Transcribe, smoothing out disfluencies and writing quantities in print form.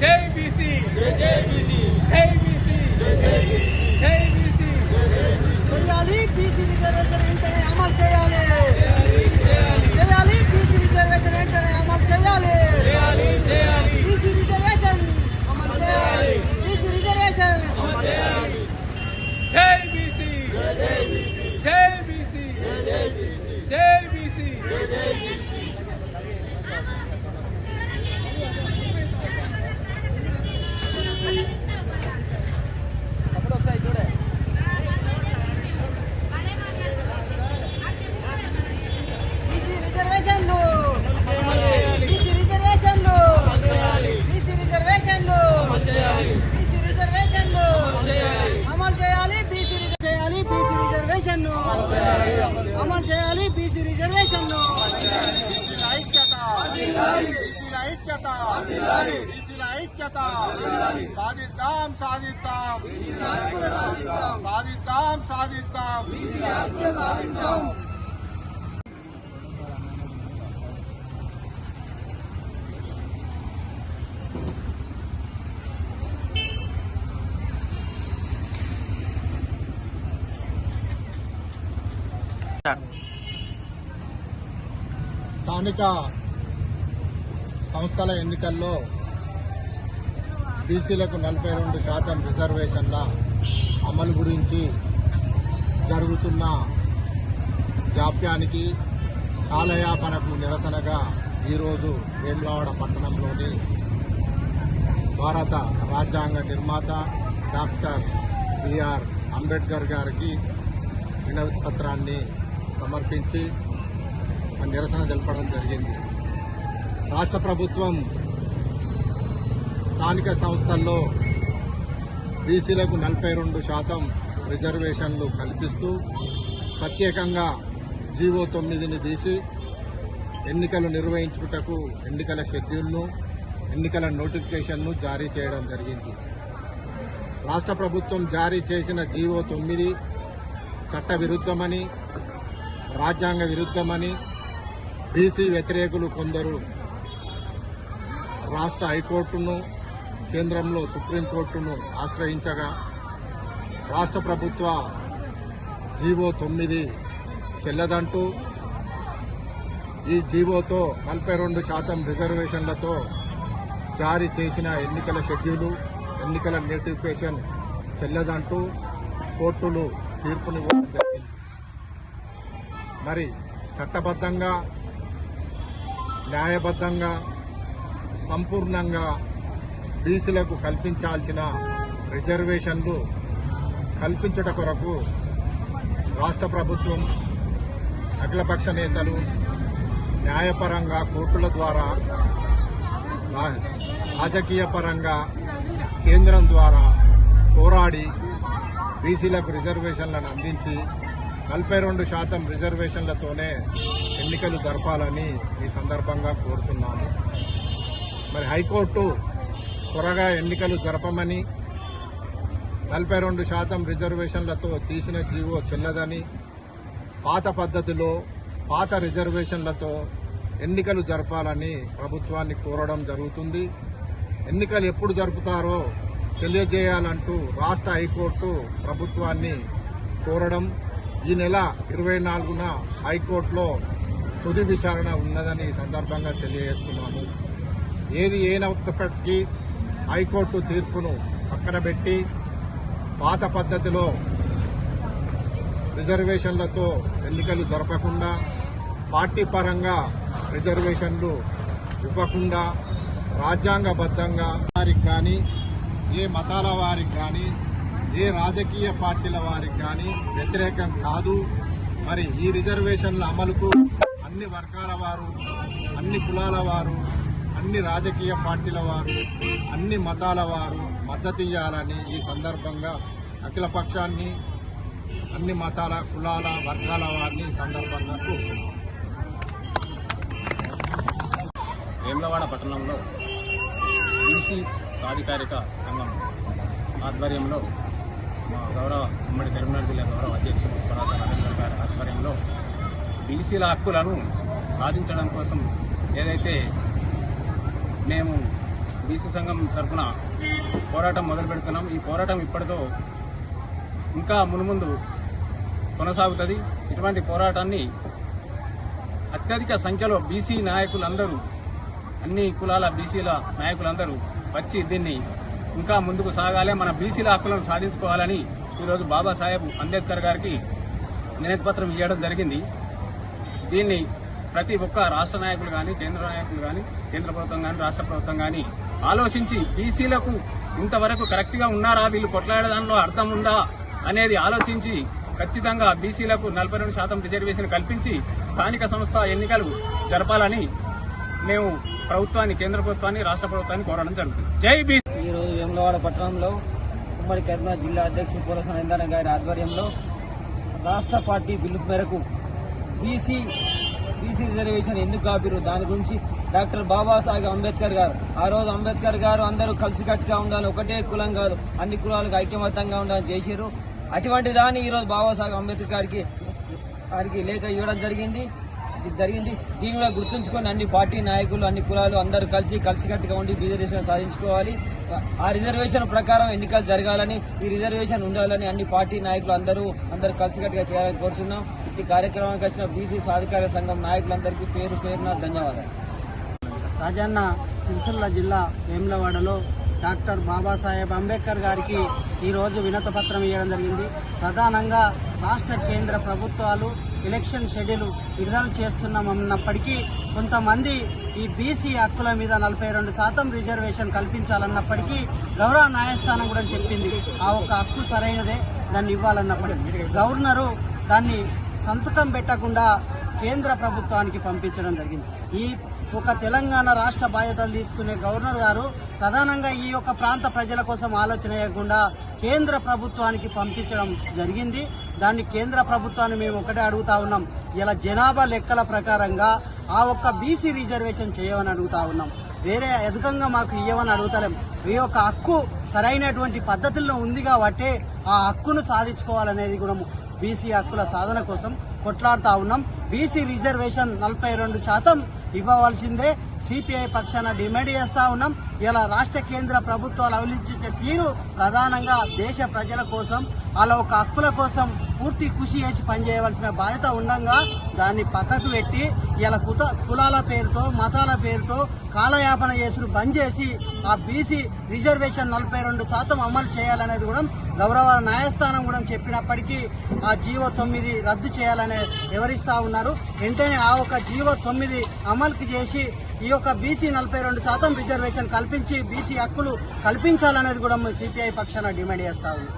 జై బీసీ, జై బీసీ, జై బీసీ, జై బీసీ. చేయాలి బీసీ రిజర్వేషన్ వెంటనే అమలు చేయాలి. చేయాలి బీసీ రిజర్వేషన్ వెంటనే అమలు చేయాలి. బీసీ రిజర్వేషన్ అమలు చేయాలి. బీసీ రిజర్వేషన్ అమలు చేయాలి. జై బీసీ, జై బీసీ, జై బీసీ, జై బీసీ. అమలు చేయాలి బీసీ రిజర్వేషన్ సాధిద్దాం, సాధిద్దాం, సాధిద్దాం, సాధిద్దాం. స్థానిక సంస్థల ఎన్నికల్లో బీసీలకు 42% రిజర్వేషన్ల అమలు గురించి జరుగుతున్న జాప్యానికి కాలయాపనకు నిరసనగా ఈరోజు వేములవాడ పట్టణంలోని భారత రాజ్యాంగ నిర్మాత డాక్టర్ బిఆర్ అంబేద్కర్ గారికి వినతి పత్రాన్ని సమర్పించి నిరసన తెలపడం జరిగింది. రాష్ట్ర ప్రభుత్వం స్థానిక సంస్థల్లో బీసీలకు 42% రిజర్వేషన్లు కల్పిస్తూ ప్రత్యేకంగా జీవో 9ని తీసి ఎన్నికలు నిర్వహించుటకు ఎన్నికల షెడ్యూల్ను, ఎన్నికల నోటిఫికేషన్ను జారీ చేయడం జరిగింది. రాష్ట్ర ప్రభుత్వం జారీ చేసిన జీవో 9 చట్ట విరుద్ధమని, రాజ్యాంగ విరుద్ధమని బీసీ వ్యతిరేకులు కొందరు రాష్ట్ర హైకోర్టును, కేంద్రంలో సుప్రీంకోర్టును ఆశ్రయించగా రాష్ట్ర ప్రభుత్వ జీవో 9 చెల్లదంటూ ఈ జీవోతో 42% రిజర్వేషన్లతో జారీ చేసిన ఎన్నికల షెడ్యూలు, ఎన్నికల నోటిఫికేషన్ చెల్లదంటూ కోర్టులు తీర్పునివ్వడం జరిగింది. మరి చట్టబద్ధంగా, న్యాయబద్ధంగా, సంపూర్ణంగా బీసీలకు కల్పించాల్సిన రిజర్వేషన్లు కల్పించుట కొరకు రాష్ట్ర ప్రభుత్వం, అఖిలపక్ష నేతలు న్యాయపరంగా కోర్టుల ద్వారా, రాజకీయ పరంగా కేంద్రం ద్వారా పోరాడి బీసీలకు రిజర్వేషన్లను అందించి 42% రిజర్వేషన్లతోనే ఎన్నికలు జరపాలని ఈ సందర్భంగా కోరుతున్నాము. మరి హైకోర్టు త్వరగా ఎన్నికలు జరపమని, 42% రిజర్వేషన్లతో తీసిన జీవో చెల్లదని, పాత పద్ధతిలో పాత రిజర్వేషన్లతో ఎన్నికలు జరపాలని ప్రభుత్వాన్ని కోరడం జరుగుతుంది. ఎన్నికలు ఎప్పుడు జరుపుతారో తెలియజేయాలంటూ రాష్ట్ర హైకోర్టు ప్రభుత్వాన్ని కోరడం, ఈ నెల 24న హైకోర్టులో తుది విచారణ ఉన్నదని సందర్భంగా తెలియజేస్తున్నాము. ఏది ఏనప్పటికీ హైకోర్టు తీర్పును పక్కన పెట్టి పాత పద్ధతిలో రిజర్వేషన్లతో ఎన్నికలు జరపకుండా, పార్టీ పరంగా రిజర్వేషన్లు ఇవ్వకుండా, రాజ్యాంగబద్ధంగా వారికి కానీ, ఏ మతాల వారికి కానీ, ఏ రాజకీయ పార్టీల వారికి కానీ వ్యతిరేకం కాదు. మరి ఈ రిజర్వేషన్ల అమలుకు అన్ని వర్గాల వారు, అన్ని కులాల వారు, అన్ని రాజకీయ పార్టీల వారు, అన్ని మతాల వారు మద్దతు ఇవ్వాలని ఈ సందర్భంగా అఖిల పక్షాన్ని, అన్ని మతాల, కులాల, వర్గాల వారిని ఈ సందర్భంగా కోరుతున్నాం. వేములవాడ పట్టణంలో బీసీ సాధికారిక సంఘం ఆధ్వర్యంలో మా గౌరవ ఉమ్మడి కరీంనగర్ జిల్లా గౌరవ అధ్యక్షుడు పరాస నరేంద్ర గారి ఆధ్వర్యంలో బీసీల హక్కులను సాధించడం కోసం ఏదైతే మేము బీసీ సంఘం తరఫున పోరాటం మొదలు పెడుతున్నాం, ఈ పోరాటం ఇప్పటితో ఇంకా మునుముందు కొనసాగుతుంది. ఇటువంటి పోరాటాన్ని అత్యధిక సంఖ్యలో బీసీ నాయకులందరూ, అన్ని కులాల బీసీల నాయకులందరూ వచ్చి దీన్ని ఇంకా ముందుకు సాగాలి, మన బీసీల హక్కులను సాధించుకోవాలని ఈరోజు బాబాసాహెబ్ అంబేద్కర్ గారికి వినతి పత్రం ఇవ్వడం జరిగింది. దీన్ని ప్రతి ఒక్క రాష్ట్ర నాయకులు కానీ, కేంద్ర నాయకులు కానీ, కేంద్ర ప్రభుత్వం కానీ, రాష్ట్ర ప్రభుత్వం కానీ ఆలోచించి బీసీలకు ఇంతవరకు కరెక్ట్గా ఉన్నారా, వీళ్ళు కొట్లాడడంలో అర్థం ఉందా అనేది ఆలోచించి ఖచ్చితంగా బీసీలకు 42% రిజర్వేషన్ కల్పించి స్థానిక సంస్థ ఎన్నికలు జరపాలని మేము ప్రభుత్వాన్ని, కేంద్ర ప్రభుత్వాన్ని, రాష్ట్ర ప్రభుత్వాన్ని కోరడం జరుగుతుంది. జై బీసీ. ఈరోజు వేములవాడ పట్టణంలో ఉమ్మడి కరీంనగర్ జిల్లా అధ్యక్షుడు పూరస నరేంద్ర గారి ఆధ్వర్యంలో రాష్ట్ర పార్టీ పిలుపు మేరకు బీసీ రిజర్వేషన్ ఎందుకు ఆపిరు దాని గురించి డాక్టర్ బాబాసాహెబ్ అంబేద్కర్ గారు, ఆ రోజు అంబేద్కర్ గారు అందరూ కలిసికట్టుగా ఉండాలి, ఒకటే కులం కాదు అన్ని కులాలకు ఐక్యమత్యంగా ఉండాలని చేశారు. అటువంటి దాన్ని ఈరోజు బాబాసాహెబ్ అంబేద్కర్ గారికి లేఖ ఇవ్వడం జరిగింది. దీన్ని కూడా గుర్తుంచుకొని అన్ని పార్టీ నాయకులు, అన్ని కులాలు అందరూ కలిసికట్టుగా ఉండి రిజర్వేషన్ సాధించుకోవాలి. ఆ రిజర్వేషన్ ప్రకారం ఎన్నికలు జరగాలని, ఈ రిజర్వేషన్ ఉండాలని అన్ని పార్టీ నాయకులు అందరూ కలిసికట్టుగా చేయాలని కోరుతున్నాం. ఈ కార్యక్రమానికి వచ్చిన బీసీ సాధికార సంఘం నాయకులందరికీ పేరు పేరున ధన్యవాదాలు. రాజన్న సిరిసిల్ల జిల్లా వేములవాడలో డాక్టర్ బాబాసాహెబ్ అంబేద్కర్ గారికి ఈరోజు వినతి పత్రం ఇవ్వడం జరిగింది. ప్రధానంగా రాష్ట్ర కేంద్ర ప్రభుత్వాలు ఎలక్షన్ షెడ్యూల్ విడుదల చేస్తున్నామన్నప్పటికీ కొంతమంది ఈ బీసీ హక్కుల మీద 42% రిజర్వేషన్ కల్పించాలన్నప్పటికీ గౌరవ న్యాయస్థానం కూడా చెప్పింది ఆ ఒక హక్కు సరైనదే, దాన్ని ఇవ్వాలన్నప్పటికీ గవర్నరు దాన్ని సంతకం పెట్టకుండా కేంద్ర ప్రభుత్వానికి పంపించడం జరిగింది. ఈ ఒక తెలంగాణ రాష్ట్ర బాధ్యతలు తీసుకునే గవర్నర్ గారు ప్రధానంగా ఈ యొక్క ప్రాంత ప్రజల కోసం ఆలోచన చేయకుండా కేంద్ర ప్రభుత్వానికి పంపించడం జరిగింది. దాన్ని కేంద్ర ప్రభుత్వాన్ని మేము ఒకటే అడుగుతా ఉన్నాం, ఇలా జనాభా లెక్కల ప్రకారంగా ఆ ఒక్క బీసీ రిజర్వేషన్ చేయమని అడుగుతా ఉన్నాం, వేరే అధికంగా మాకు ఇవ్వమని అడుగుతలేం. ఈ యొక్క హక్కు సరైనటువంటి పద్ధతుల్లో ఉంది కాబట్టి ఆ హక్కును సాధించుకోవాలనేది కూడా బీసీ హక్కుల సాధన కోసం కొట్లాడుతూ ఉన్నాం. బీసీ రిజర్వేషన్ 42% ఇవ్వవలసిందే సిపిఐ పక్షాన డిమాండ్ చేస్తా ఉన్నాం. ఇలా రాష్ట్ర కేంద్ర ప్రభుత్వాలు అవలంబించే తీరు ప్రధానంగా దేశ ప్రజల కోసం, వాళ్ళ ఒక హక్కుల కోసం పూర్తి కృషి చేసి పనిచేయవలసిన బాధ్యత ఉండగా దాన్ని పక్కకు పెట్టి ఇలా కులాల పేరుతో, మతాల పేరుతో కాలయాపన చేసుడు బంద్ చేసి ఆ బీసీ రిజర్వేషన్ 42% అమలు చేయాలనేది కూడా గౌరవ న్యాయస్థానం కూడా చెప్పినప్పటికీ ఆ జీవో 9 రద్దు చేయాలని వివరిస్తా ఉన్నారు. వెంటనే ఆ ఒక జీవో 9 అమలుకి చేసి ఈ యొక్క బీసీ 42% రిజర్వేషన్ కల్పించి బీసీ హక్కులు కల్పించాలనేది కూడా సిపిఐ పక్షాన డిమాండ్ చేస్తా ఉంది.